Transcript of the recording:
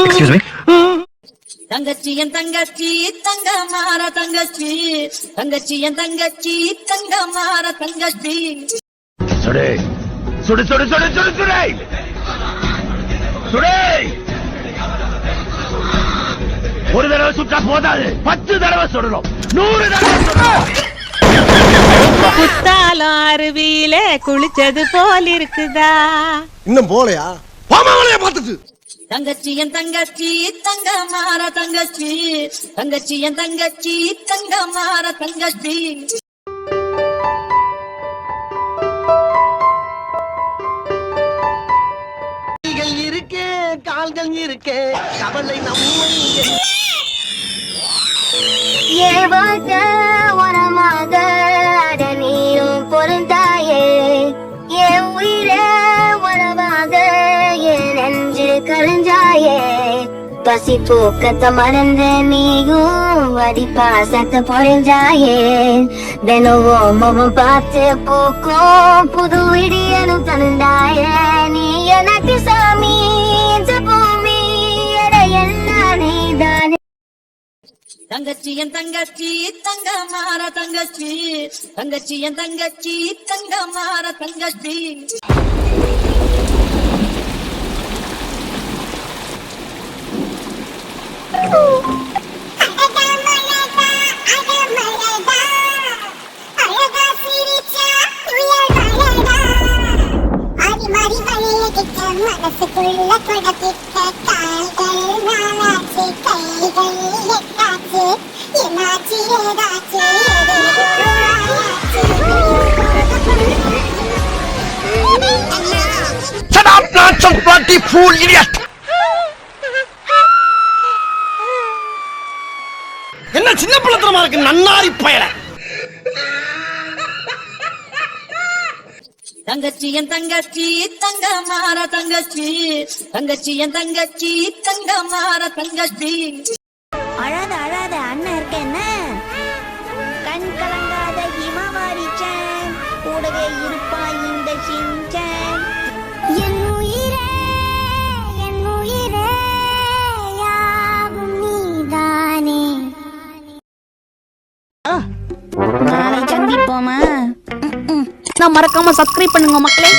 Excuse me. தங்கச்சி என் தங்கச்சி தங்க மாற தங்கச்சி, தங்கச்சி என் தங்கச்சி தங்க மாற தங்கச்சி. சுடு சுடு சுடு சுடு சுடு சுடு சுடு. ஒரு தடவை சுட்டா போதாது, 10 தடவை சுடணும், 100 தடவை சுடணும். குத்தாலம் அருவியில குளிச்சது போல் இருக்குதா? இன்னும் போலையா? பாமாவளைய பார்த்துட்டு. தங்கச்சி என் தங்கச்சி தங்க மாற தங்கச்சி, தங்கச்சி என் தங்கச்சி தங்க மாற தங்கச்சி. இருக்கே கால்கள் இருக்கே கவலை நம்மை ஏவாக உரமாக அட நீரும் பொருந்தாயே, ஏ உயிரே உறவாக என் நெஞ்சு கருஞ்சாயே. பசி தூக்கத்தை மறந்த நீயும் அடி பாசத்தை பொழிஞ்சாயே. தினமும் முகம் பார்த்து பூக்கும் புது விடியனும் தந்தாயே. நீ எனக்கு சாமி இந்த பூமி எல்லாம் நீதானே. தங்கச்சி என் தங்கச்சி தங்க மாற தங்கச்சி, தங்கச்சி என் தங்கச்சி தங்க மாற தங்கச்சி. மனசுக்குள்ள கொடக்கிட்ட கால்கள் நாளாச்சு, கைகள் எட்டாச்சு, என்னாச்சு ஏதாச்சு. Shut up, nonsense, bloody fool, idiot! என்ன சின்ன பிள்ளைத்தனமா இருக்கு நன்னாரி பயல. தங்கச்சி என் தங்கச்சி தங்க மாற தங்கச்சி, தங்கச்சி என் தங்கச்சி தங்க மாற தங்கச்சி. அழாத அழாத அண்ணன் இருக்கேன்ன, கண் கலங்காத ஹிமவாரிச்சன், கூடவே இருப்பாய் இந்த சிஞ்சன். என் உயிரே யாவும் நீதானே. நாளை சந்திப்போமா? நான் மறக்காம சப்ஸ்கிரைப் பண்ணுங்க மக்களே.